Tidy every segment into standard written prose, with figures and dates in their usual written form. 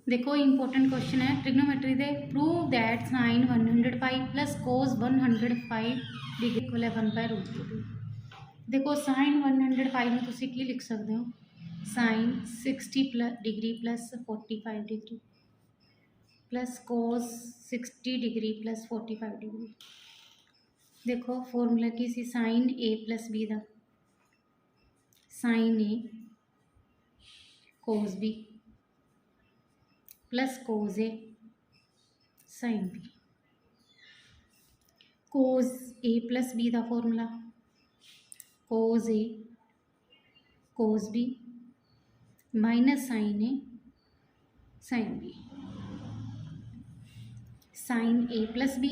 देखो important question है trigonometry दे prove that sine 100 pi plus cos 105 degree equal है 1/√2। देखो साइन 100 पाई में तुसी की लिख सकते हो sine 60 degree plus 45 degree plus cos 60 degree plus 45 degree. देखो फॉर्मूला की सी साइन ए प्लस बी का sine A cos B plus cos A sine B. Cos A plus B का formula cos A cos B minus sine A sine B. Sine A plus B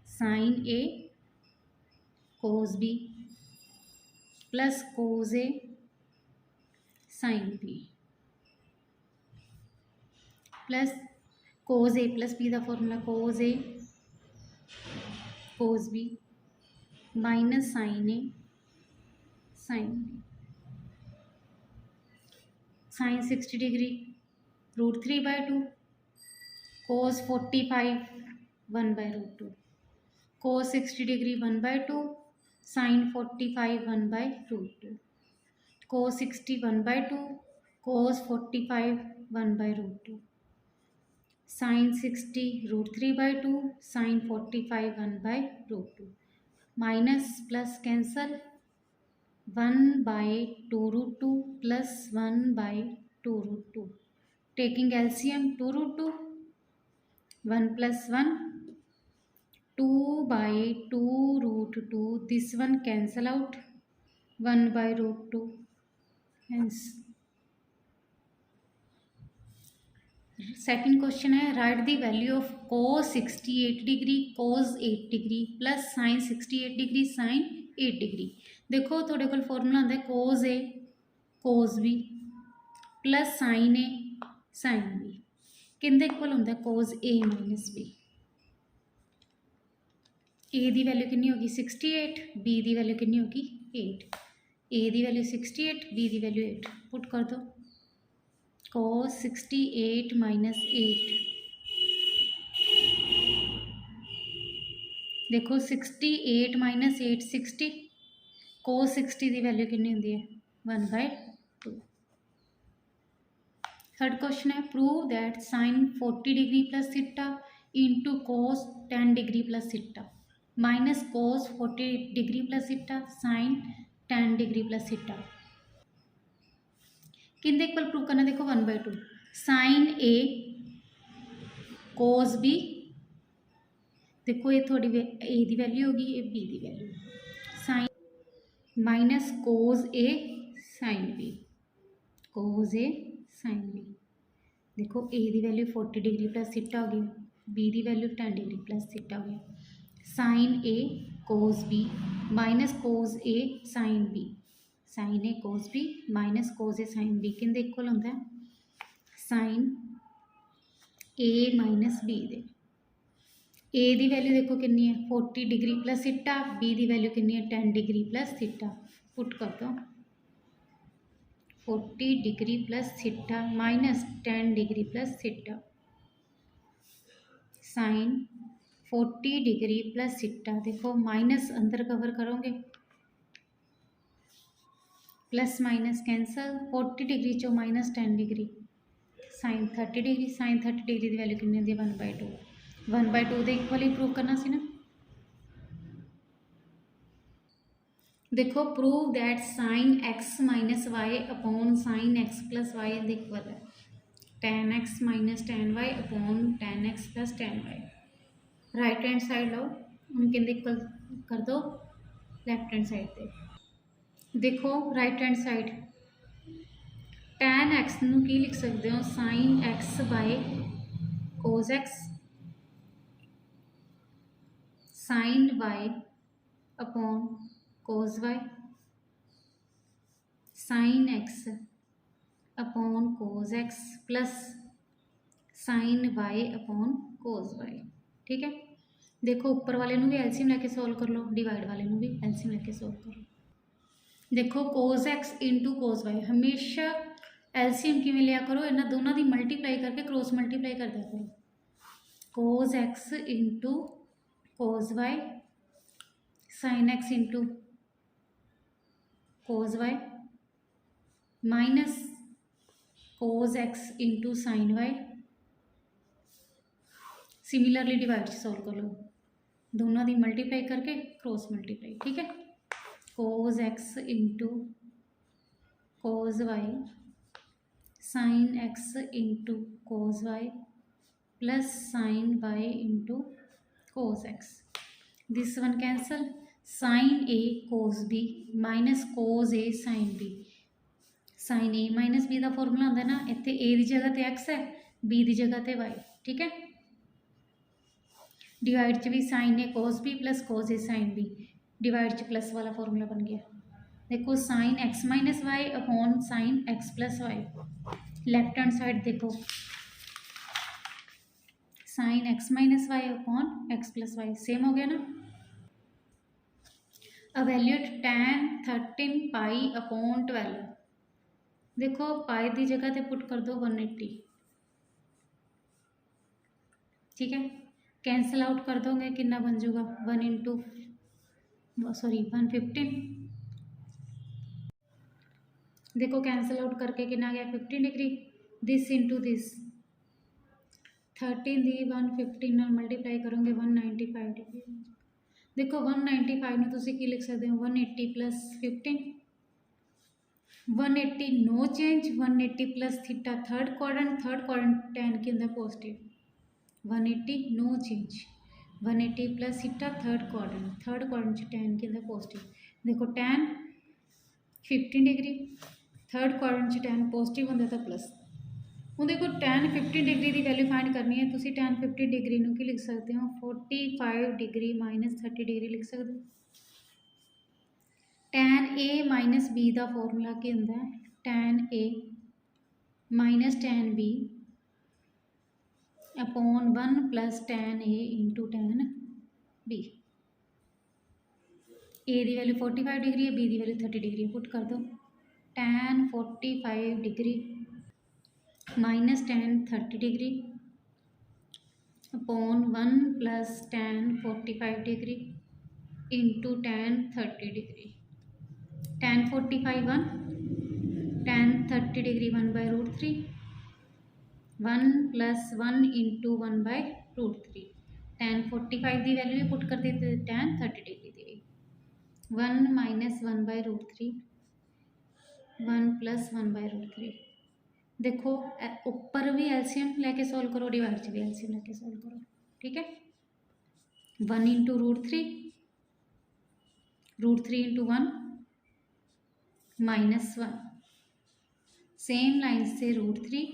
sine A cos B plus cos A sine B plus cos A plus B का formula cos A cos B minus sine A sine B. Sine 60 degree √3/2 cos 45 1/√2 cos 60 degree 1/2 sine 45 1/√2 cos 60 1/2 cos 45 1/√2 sine 60 √3/2 sine 45 1/√2 minus plus cancel 1/2√2 plus 1/2√2 taking LCM 2√2 1 plus 1 2/2√2 this one cancel out 1/√2 hence second question है write the value of cos 68 degree cos 8 degree plus sin 68 degree sin 8 degree. देखो थोड़े को formula होंगे cos a cos b plus sin a sin b किंदे equal होंगे cos a minus b। A की value कितनी होगी 68 बी की वैल्यू कितनी होगी 8 ए की वैल्यू 68 बी की वैल्यू 8 पुट कर दो cos 68 माइनस 8 देखो 68 माइनस 8 60 cos 60 की वैल्यू कितनी होती है 1/2। थर्ड क्वेश्चन है prove that sine 40 degree plus theta into cos 10 degree plus theta minus cos 40 degree plus theta sine 10 degree plus theta किंदे इक्वल प्रूव करना। देखो 1/2 साइन ए कोस बी देखो ये थोड़ी ए की वैल्यू होगी ये बी की value sign minus cos A sine B cos A sine B. देखो ए की वैल्यू 40 डिग्री प्लस थीटा हो गई बी की वैल्यू 10 डिग्री प्लस थीटा हो गई sign A cos B minus cos A sine B sine A cos B minus cos A sine B किंदे equal होंगे sign A minus B दे। ए की value देखो कितनी है 40 डिग्री प्लस थीटा बी की value कितनी है 10 डिग्री प्लस थीटा पुट कर दो 40 degree plus theta minus 10 degree plus theta sign 40 degree plus theta देखो माइनस अंदर कवर करोगे प्लस माइनस कैंसल 40 डिग्री चो minus 10 degree sine 30 degree sine 30 degree की वैल्यू कितनी होती है 1/2 के इक्वल ही प्रूव करना सी ना। देखो prove that sine x minus Y upon sine x plus Y equal है tan x माइनस tan y upon tan x प्लस tan y। Right hand side लो हम किंदे इक्वल कर दो लैफ्ट हैंड साइड पे। देखो right hand side tan x नू की लिख सकते हो sine x by cos x sine y upon cos y sine x upon cos x plus sine y upon cos y। ठीक है देखो ऊपर वाले भी एलसीएम लेके सोल्व कर लो डिवाइड वाले भी एलसीएम लेके सोल्व कर लो। देखो कोस x इंटू कोस y हमेशा एलसीएम किवें लिया करो, इन्हां दोनों की मल्टीप्लाई करके क्रॉस मल्टीप्लाई कर दिया करो। Cos X into cos Y sine X into cos Y minus cos X into sine Y. Similarly divide solve कर लो, दोनों की मल्टीप्लाई करके क्रॉस मल्टीप्लाई, ठीक है। Cos X into cos Y sine X into cos Y plus sine Y into cos X. This one cancel, sine A cos B minus cos A sine B. Sine A minus B का formula होंगे ना, इतने ए की जगह तो x है, B की जगह तो वाई, ठीक है। डिवाइड च भी sine A cos B plus cos A sine B, divide च प्लस वाला फॉर्मूला बन गया। देखो sine X minus Y upon sine X plus Y. Left hand side देखो, sine X minus Y upon X plus Y same हो गया ना। Evaluate tan 13 pi upon 12। देखो पाई की जगह पे पुट कर दो 180, ठीक है। कैंसल आउट कर दोगे कितना बन जाऊगा 1 इंटू 115। देखो कैंसल आउट करके कितना गया 15 डिग्री। दिस इंटू दिस 13 दी 115 नाल मल्टीप्लाई करोगे 195 डिग्री। देखो 195 में तुसी की लिख सकते हो 180 plus 15, 180 no change, 180 plus theta third quadrant tan के अंदर positive, 180 no change, 180 plus theta third quadrant tan के अंदर पॉजिटिव। देखो tan 15 degree, third quadrant tan positive होंगे तो प्लस। हूँ देखो tan 15 डिग्री की वैल्यू फाइंड करनी है, तुसी tan 15 डिग्री की लिख सकते हो 45 डिग्री माइनस 30 डिग्री लिख सकते हो। tan a माइनस बी का फॉर्मूला क्या होंगे, tan a minus tan b upon 1 plus tan a into tan b। A की वैल्यू 45 डिग्री है, बी की वैल्यू 30 डिग्री है, पुट कर दो tan 45 degree minus tan 30 degree upon 1 plus tan 45 degree into tan 30 degree. tan 45 1, tan 30 degree 1/√3, 1 plus 1 into 1/√3। tan 45 की value भी put कर देते tan 30 डिग्री दी 1 माइनस 1/√3, 1 प्लस 1/√3। देखो ऊपर भी एलसीएम लेके सॉल्व करो, डिवाइड से भी एलसीएम लेके सॉल्व करो, ठीक है। 1 into √3, √3 into 1 minus 1, same line से √3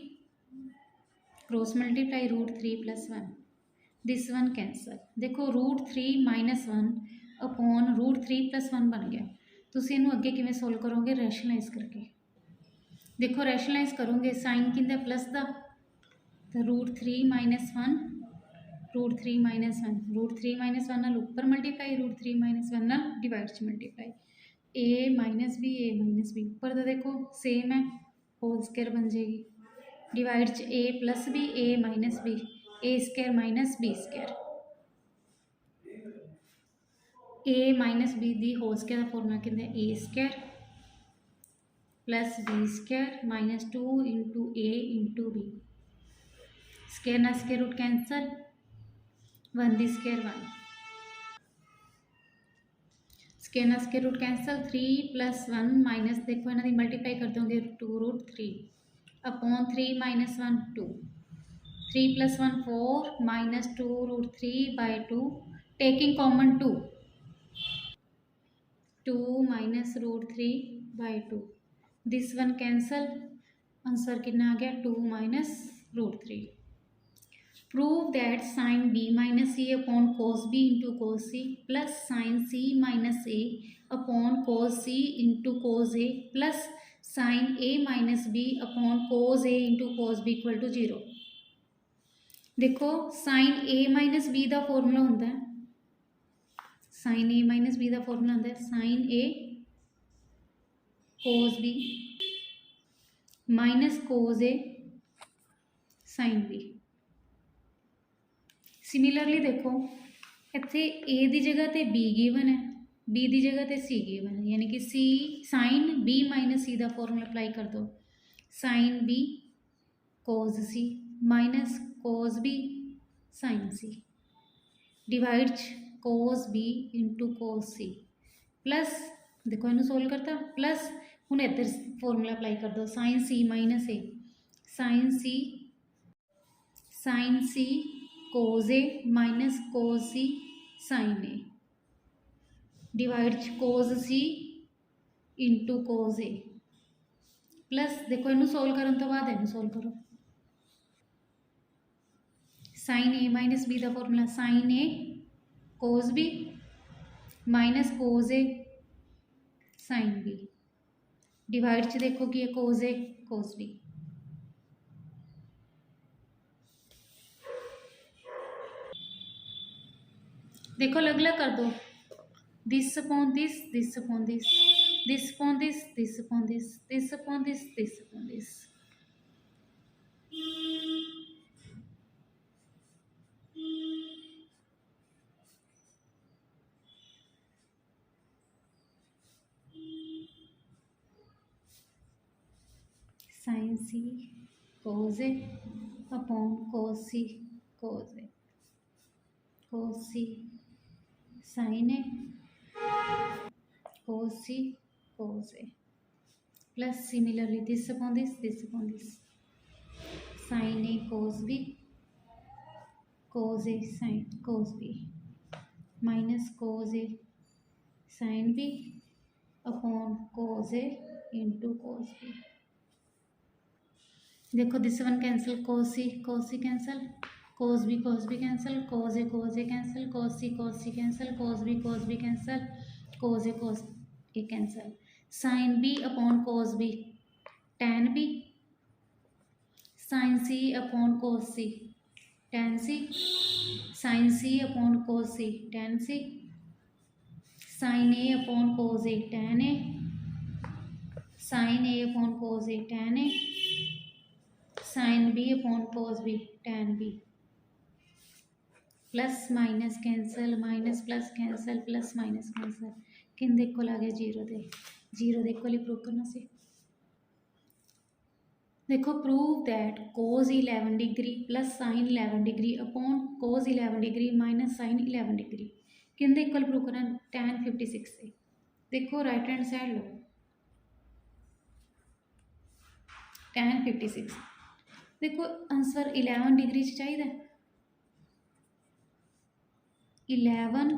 cross multiply √3 plus 1, this one cancel. देखो √3 माइनस 1 अपॉन √3 प्लस 1 बन गया। तुसीं इनू अगे किवें सॉल्व करोगे, रैशनलाइज करके। देखो रैशनलाइज करोगे साइन किंदा प्लस का, तो √3 माइनस 1, √3 माइनस 1, √3 माइनस 1 नाल उपर मल्टीप्लाई, √3 माइनस 1 नाल डिवाइड च मल्टीप्लाई। ए माइनस बी उपर तो देखो सेम है, होल स्केयर बन जाएगी। डिवाइड च A plus B, A minus B, A square minus B square. A minus B दी होल स्केयर का फॉर्मूला कहते हैं A square plus B square minus 2 into A into B. Square ना square root cancel, 1 दी square 1, square ना square root cancel, 3 plus 1 minus देखो इन्हों की मल्टीप्लाई कर दोगे 2√3 upon 3 minus 1 2, 3 plus 1 4 minus 2√3/2 taking common 2 minus √3/2, this one cancel, answer कितना आ गया 2 minus √3। Prove that sine B minus A upon cos B into cos C plus sine C minus A upon cos C into cos A plus sine A minus B upon cos A into cos B equal to 0। देखो sine A minus B का formula होता है, sine A minus B का formula होता है sine A cos B minus cos A sine B. Similarly देखो इत्थे ए की जगह तो बी गिवन है, बी की जगह तो सी गिवन है, यानी कि सी साइन बी माइनस सी का फॉर्मूला अप्लाई कर दो। साइन बी कोज सी माइनस कोज बी साइन सी डिवाइड कोज बी इंटू कोज सी प्लस देखो इनू सोल्व करता प्लस हूँ इधर फॉर्मूला अप्लाई कर दो sign C minus A sign C cos A minus cos C sine A divide cause C into cos A plus देखो इनू solve करने तो बाद इनू सोल्व करो साइन ए माइनस बी का formula sine A cos B minus cos A sine B divide च देखो कि कोज ए कोज बी। देखो अलग अलग कर दो this upon this this upon this this upon this this upon this this upon this this upon this. Sine C cos A upon cos C cos A cos C sine A cos C cos A plus similarly this upon this sine A cos B cos A sine cos B minus cos A sine B upon cos A into cos B. देखो this one cancel cos C cancel cos B cancel cos A cancel cos C cancel cos B cancel cos A cancel sine B upon cos B tan B sine C upon cos C tan C sine C upon cos C tan C sine A upon cos A tan A sine A upon cos A tan A sine B upon cos B tan B plus minus cancel minus plus cancel plus minus cancel किन देखो ला गया zero देखो लिए prove करना से। देखो prove that cos 11 degree plus sine 11 degree upon cos 11 degree minus sine 11 degree किन equal prove करना tan 56 से। देखो राइट हैंड साइड लो tan 56 देखो आंसर 11 डिग्री चाहिए 11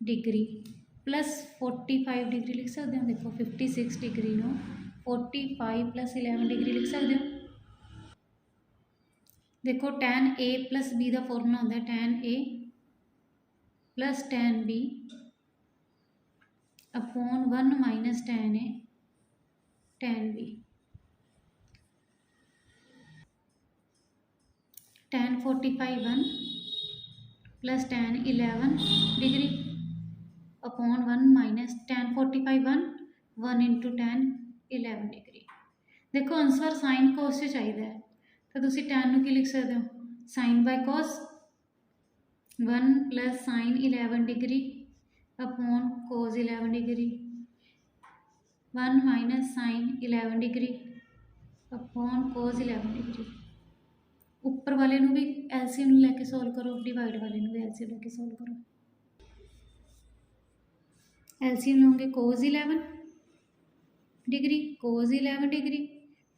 डिग्री प्लस 45 डिग्री लिख सकते हो। देखो 56 डिग्री नो 45 प्लस 11 डिग्री लिख सकते हो। देखो tan a प्लस बी का फॉर्मूला होता है tan a plus tan b upon 1 minus tan a tan b tan 45 1 plus tan 11 degree upon 1 minus tan 45 1 into tan 11 degree. देखो आंसर साइन कोस से चाहिए तो तुम tan ਨੂੰ ਕੀ लिख सकते हो sine by cos 1 plus sine 11 degree upon cos 11 degree 1 minus sine 11 degree upon cos 11 degree. ऊपर वाले भी एलसीएम लैके सोल्व करो डिवाइड वाले भी एलसीएम लैके सोल्व करो। एलसीएम लोगे कोस 11 degree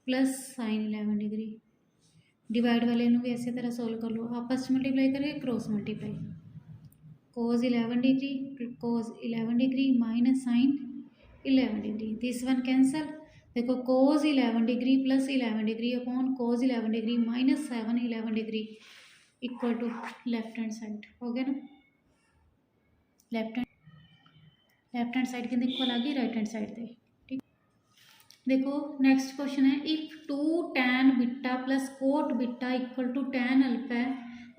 plus sine 11 degree divide वाले भी इस तरह सोल्व कर लो आपस में मल्टीप्लाई करके cross multiply cos 11 degree minus sine 11 degree this one cancel. देखो cos 11 degree plus 11 degree upon cos 11 degree minus 7 11 degree equal to left hand side हो गया ना। लेफ्ट हैंड साइड के इक्वल आ गई राइट हैंड साइड पे। ठीक देखो नेक्स्ट क्वेश्चन है if 2 tan beta plus cot beta equal to tan alpha है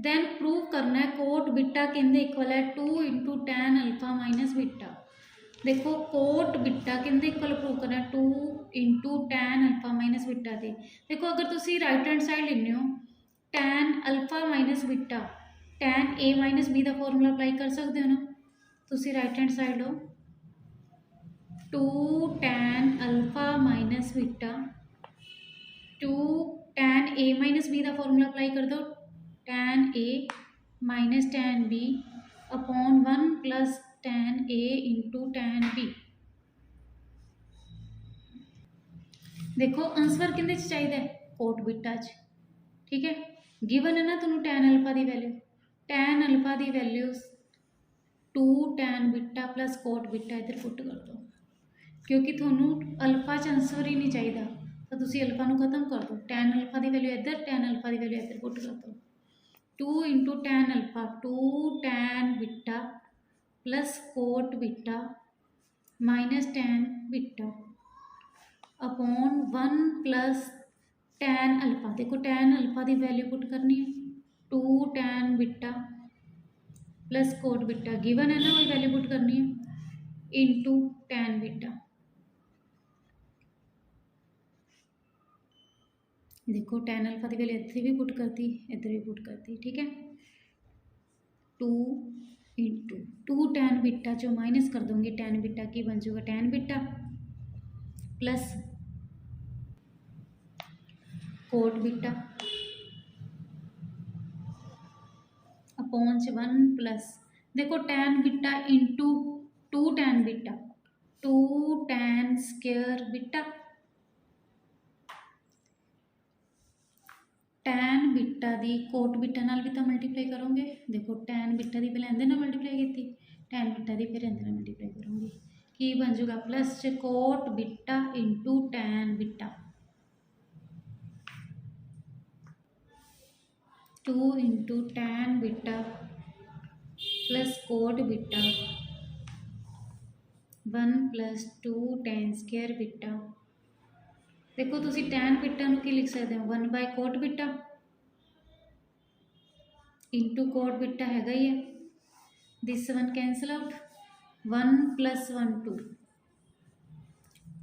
देन प्रूव करना है कोट बीटा कहते इक्वल है 2 into tan alpha minus beta. देखो कोट बिटा कहते इक्वल प्रूव करना 2 into tan alpha minus beta दे। देखो अगर तुम राइट हैंड साइड लेने हो tan alpha minus beta tan A minus B का फॉर्मूला अप्लाई कर सकते हो ना। तुम राइट हैंड साइड लो 2 tan alpha minus beta 2 tan A minus B का फॉर्मूला अप्लाई कर दो tan A minus tan B upon 1 plus tan A into tan B. देखो आंसर किंदे च चाहिए कोट बिटा च। ठीक है गिवन है ना तुहानू टैन अल्फा की वैल्यू टैन अल्फा की value 2 tan beta plus cot beta इधर पुट कर दो क्योंकि थोनू अल्फा च आंसर ही नहीं चाहिए तो तुम अल्फा नू खत्म कर दो टैन अल्फा की वैल्यू इधर टैन अल्फा की वैल्यू इधर पुट कर दो 2 into tan alpha 2 tan beta plus cot beta minus tan beta upon 1 plus tan alpha. देखो टैन अल्फा की वैल्यू पुट करनी है 2 tan beta plus cot beta given है ना वही वैल्यू पुट करनी है इंटू टैन बिटा। देखो टैन अल्फा की वैल्यू इतने भी पुट करती इधर भी पुट करती। ठीक है 2 इंटू 2 टैन बिटा जो माइनस कर दूंगी टैन बिटा की बन जाएगा tan beta plus cot beta upon 1 plus देखो tan beta into 2 tan beta 2 tan square beta tan beta दी कोट बिटा नाल भी तो मल्टीप्लाई करोगे। देखो टैन बिटा दी पहले इहदे नाल मल्टीप्लाई की टैन बिटा दी फिर इहदे नाल मल्टीप्लाई करूँगी की बन जाएगा प्लस च cot beta into tan beta 2 into tan beta plus cot beta 1 plus 2 tan square beta. देखो तुसी टैन बिटा नू की लिख सकते हो 1 by cot beta into cot beta हैगा ही है this one cancel out 1 plus 1 2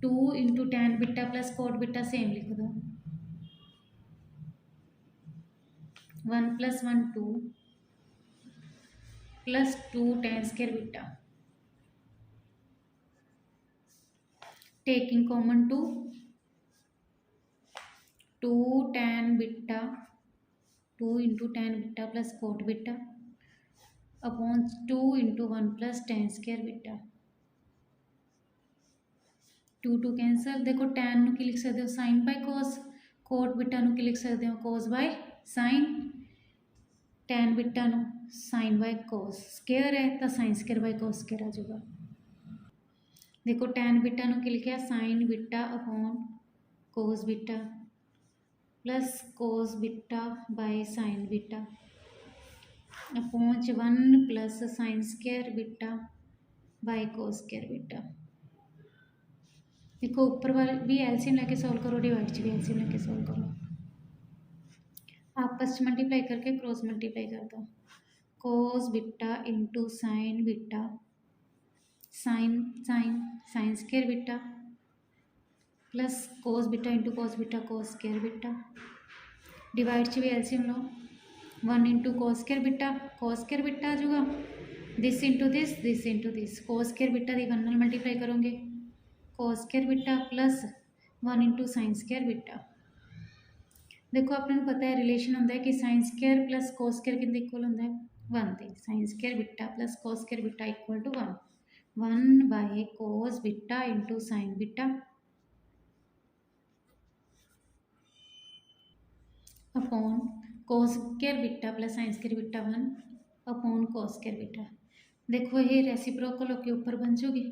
2 into tan beta plus cot beta same लिख दो 1 plus 1 2 plus 2 tan square beta taking common 2 tan beta 2 into tan beta plus cot beta upon 2 into 1 plus tan square beta 2 2 cancel. देखो tan नू की लिख सकते हो sine by cos cot beta नू की लिख सकते हो cos by sine tan beta नू साइन बाय कोस स्क्वायर है तो sine square by cos square आ जाएगा। देखो टैन बिटा नू की लिखा sine beta upon cos beta plus cos beta by sine beta upon 1 plus sine square beta by cos square beta. देखो ऊपर वाले भी एलसीएम लेके सॉल्व करो डिवाइड भी एलसीएम लेके सॉल्व करो आपस में मल्टीप्लाई करके क्रॉस मल्टीप्लाई कर दो cos beta into sine beta sine sine sine square beta plus cos beta into cos beta cos square beta divide भी एलसीएम लो 1 इंटू कोस स्क्वायर बिटा आ जाएगा this into this cos square beta दी 1 नाल multiply करोगे cos square beta plus 1 into sine square beta. देखो अपने पता है रिलेशन होंगे कि sine square plus cos square कितने इक्वल होंगे 1 थे sine square beta plus cos square beta equal to 1 by cos beta into sine beta upon cos square beta plus sine square beta 1 upon cos square beta. देखो ये reciprocal होके ऊपर बन जाओगी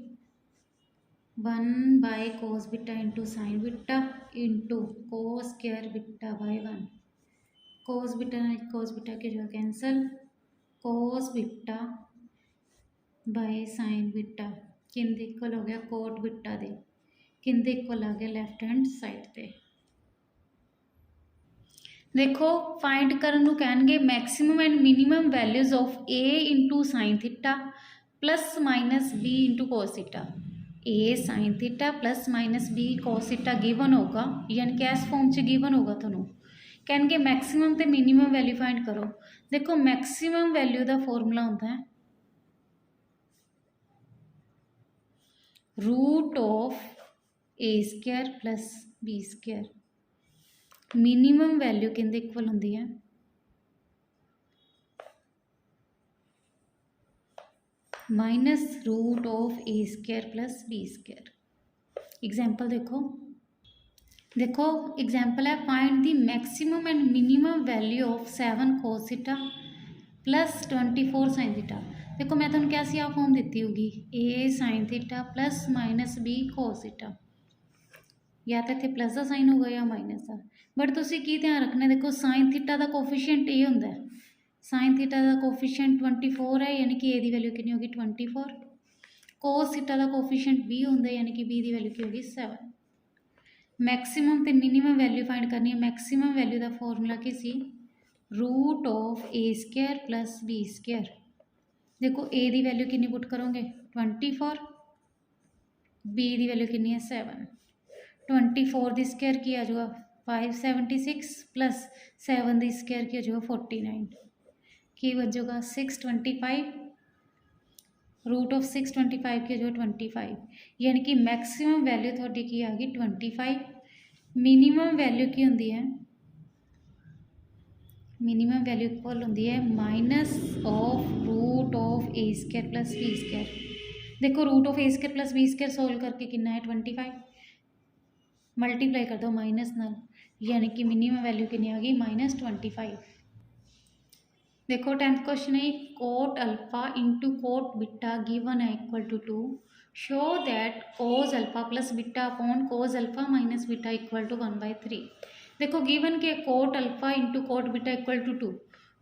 1 by cos beta into sine beta into cos square beta by 1 cos beta के जो cancel cos beta by sine beta किंदे equal हो गया कोट बिटा दे किंदे इक्वल आ गया लैफ्ट हैंड साइड पे। देखो फाइंड करन नूं कहणगे maximum and minimum values of A into sine theta plus minus B into cos theta, A sine theta plus minus B cos theta given होगा, यानी कि इस फॉर्म च गिवन होगा थानू। कहणगे मैक्सीमम ते मिनीमम वैल्यू फाइंड करो। देखो मैक्सीमम वैल्यू का फॉर्मूला होता है root of A square plus B square. Minimum value किंदे इक्वल होंदी है minus root of A square plus B square. Example देखो देखो एग्जाम्पल है find the maximum and minimum value of 7 cos theta plus 24 sin theta. देखो मैं तुहानू क्या सी आ फॉर्म दी होगी A sin theta plus minus B cos theta, या तो इतने प्लस का साइन होगा या माइनस का। बट तुसी की ध्यान रखना, देखो sin थीटा का कोफिशिएंट ए होंदा है, sin थीटा का कोफिशिएंट 24 है, यानी कि ए की वैल्यू कितनी होगी 24। cos थीटा का कोफिशिएंट बी होंदा है, यानी कि बी की वैल्यू की होगी 7। मैक्सीमम ते मिनीमम वैल्यू फाइंड करनी है। मैक्सीमम वैल्यू का फॉर्मूला की सी root of A square plus B square. देखो ए की वैल्यू कितनी पुट करोगे 24, बी की वैल्यू कितनी है 7। 24 की स्क्वायर की आ जाएगा 576 प्लस 7 की स्क्वायर की आ जाएगा 49, की बचेगा 625। रूट ऑफ 625 की जो 25, यानी कि मैक्सीमम वैल्यू थोड़ी की आ गई 25। मिनीमम वैल्यू की होंगी है मिनीमम वैल्यू इक्वल होंगी है minus of root of A square plus B square. देखो root of A square plus B square solve करके कितना है 25, मल्टीप्लाई कर दो माइनस नाल, यानी कि मिनीमम वैल्यू कितनी आ गई -25। देखो 10th क्वेश्चन है cot alpha into cot beta given है equal to 2। Show that cos alpha plus beta upon cos alpha minus beta equal to 1/3। देखो गिवन के cot alpha into cot beta equal to 2।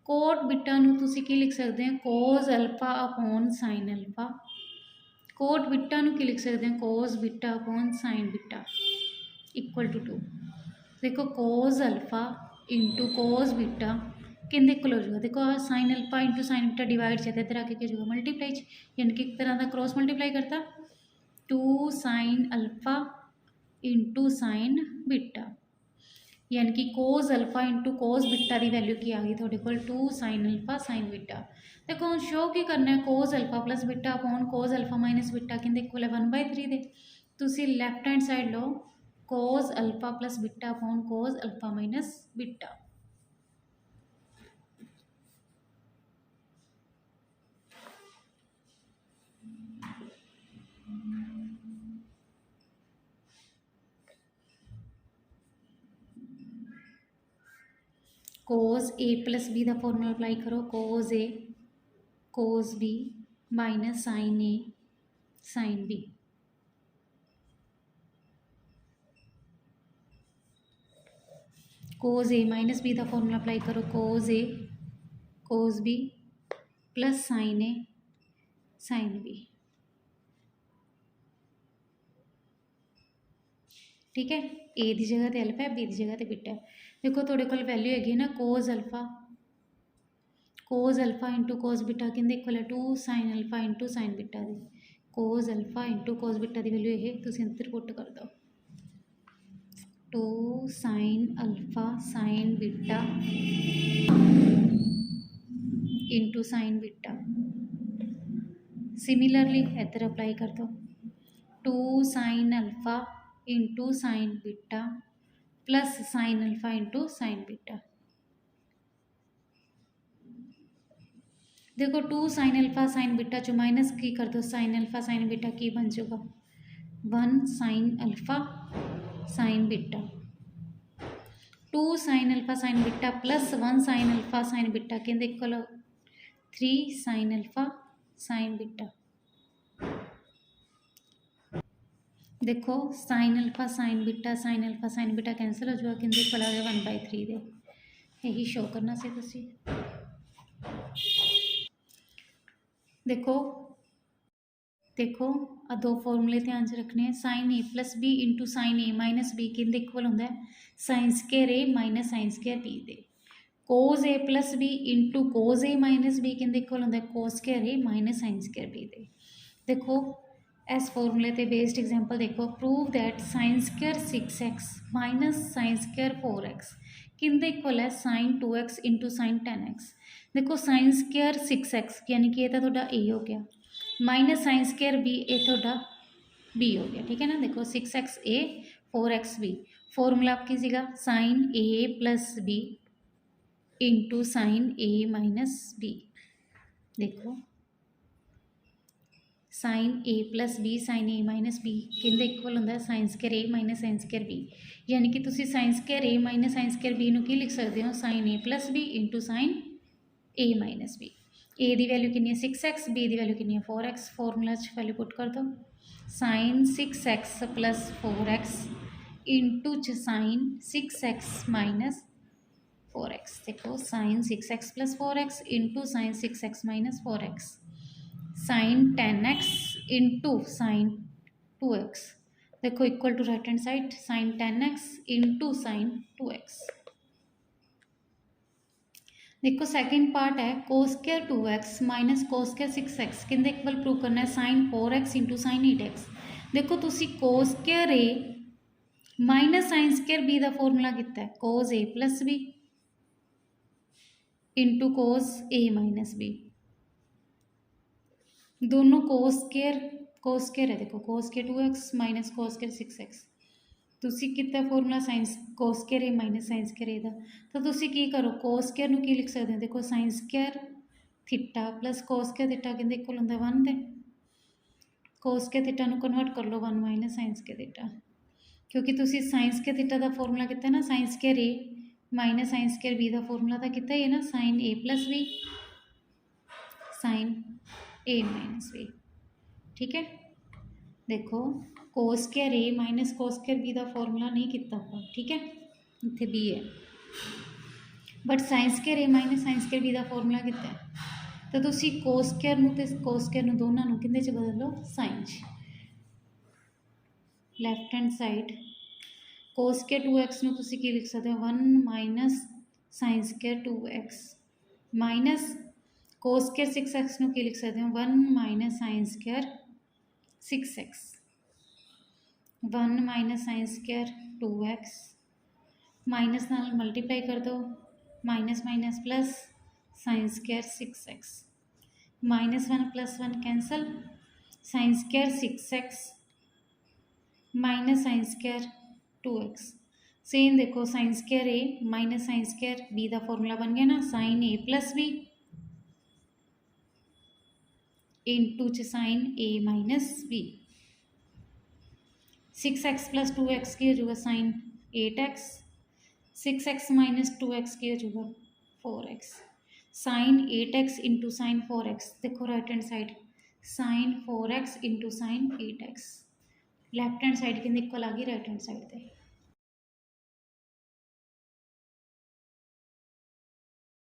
Cot beta नूं तुसीं की लिख सकते हैं cos alpha upon sine alpha. Cot beta नूं की लिख सकते हैं cos beta upon sine beta equal to 2। देखो cos alpha into cos beta किंदे इक्वल हो जाएगा। देखो sine alpha into sine beta divide से इधर आके क्या जाएगा मल्टीप्लाई, यानी कि एक तरह का क्रॉस मल्टीप्लाई करता 2 sine alpha into sine beta, यानी कि कोज अल्फा इंटू कोज बिटा की वैल्यू की आ गई थोड़े को 2 साइन अल्फा साइन बिटा। देखो हम शो की करना है कोज alpha plus beta upon cos alpha minus beta किंदे इक्वल है 1/3 दे। तुसी left hand side low cause alpha plus beta upon cos alpha minus beta. Cause A plus B का formula apply करो कोज A cos B minus sine A sine B. Cos A minus B का formula apply करो कोज A cos B plus sine A sine B. ठीक है, ए की जगह तो alpha है, बी की जगह तो बिटा है। देखो थोड़े को वैल्यू हैगी ना cos alpha into cos beta किंदे इक्वल है 2 sine alpha into sine beta दी। Cos alpha into cos beta की वैल्यू ये तुम इधर पुट कर दो 2 sine alpha sine beta into sine beta. Similarly इधर अप्लाई कर दो 2 sine alpha into sine beta plus sine alpha into sine beta. देखो 2 साइन अल्फा साइन बिटा चो माइनस की कर दो साइन अल्फा साइन बिटा की बन जाएगा 1 sine alpha sine beta. 2 sine alpha sine beta plus 1 sine alpha sine beta के equal 3 sine alpha sine beta. देखो sine alpha sine beta cancel हो जाएगा किंदे इक्वल आ गया 1/3 दे। यही शो करना से तुसी देखो देखो आ दो फॉर्मूले ध्यान से रखने हैं sine A plus B into sine A minus B किंदे इक्वल होंगे sine square A minus sine square B दे। Cos A plus B into cos A minus B कहते इक्वल होंगे cos square A minus sine square B दे। देखो इस फॉर्मूले ते बेस्ड एग्जांपल देखो, prove that sine square 6x minus sine square 4x किंदे इक्वल है sine 2x into sine 10x। देखो साइन स्क्वायर 6x यानी कि ये तो थोड़ा ए हो गया, माइनस साइन स्क्वायर बी ये थोड़ा बी हो गया, ठीक है ना। देखो 6x ए 4x बी, फॉर्मूला की सीगा sign A plus B into sine A minus B. देखो sine A plus B sine A minus B किंदे इक्वल होंगे sign square A minus sine square B, यानी कि तुसी sign square A minus sine square B नूं की लिख सकते हो sign A plus B into sine A minus B. ए की वैल्यू कितनी है 6x, बी की वैल्यू कितनी है 4x, फॉर्मूला वैल्यू पुट कर दो sine 6x plus 4x into sine 6x minus 4x। देखो sine 6x plus 4x into sine 6x minus 4x, sine 10x into sine 2x। देखो equal to right hand side sine 10x into sine 2x। देखो second part है cos square 2x minus cos square 6x किंदे equal prove करना है sine 4x into sine 8x। देखो तुसी cos square A minus sine square B का formula कितना है कोस A plus B into cos A minus B, दोनों कोस स्क्वायर है। देखो कोस square 2x minus cos square 6x, तुसी कितना formula sine cos square A minus sine square ए दा, तो तुसी की करो कोस स्क्वायर नूं की लिख सकते हो। देखो sine square theta plus cos square theta कहते इक्वल होंगे 1 दे, कोस स्क्वायर थीटा नूं कन्वर्ट कर लो 1 माइनस साइन स्क्वायर थीटा, क्योंकि तुसी साइन स्क्वायर थीटा का फॉर्मूला कितना ना sign square A minus sine square B का फॉर्मूला था कितना है ना sine A plus B sine A minus B, ठीक है। देखो कोस square A minus cos square B का फॉर्मूला नहीं किया ਆਪਾਂ, ठीक है, इतने बी है, but sine square A minus sine square B का फॉर्मूला किया तो तुसी कोस स्क्वायर नूं ते कोस स्क्वायर नूं दोनों नूं किंदे च बदल लो साइन च। लैफ्ट हैंड साइड कोस स्क्वायर 2x नूं तुसी की लिख सकते हो 1 minus sine square 2x minus cos square 6x नूं की लिख सकते हो 1 minus sine square 6x, 1 minus sine square 2x minus नाल मल्टीप्लाई कर दो minus minus plus sine square 6x, minus 1 plus 1 cancel sign square 6x minus sine square 2x। Same देखो sign square A minus sine square B का formula बन गया ना sine A plus B into च sine A minus B, 6x plus 2x की हो जाएगा sign 8x, 6x minus 2x की हो जाएगा 4x, sign 8x into sine 4x। देखो right hand side sine 4x into sine 8x, left hand side के equal आ गई राइट हैंड साइड पे।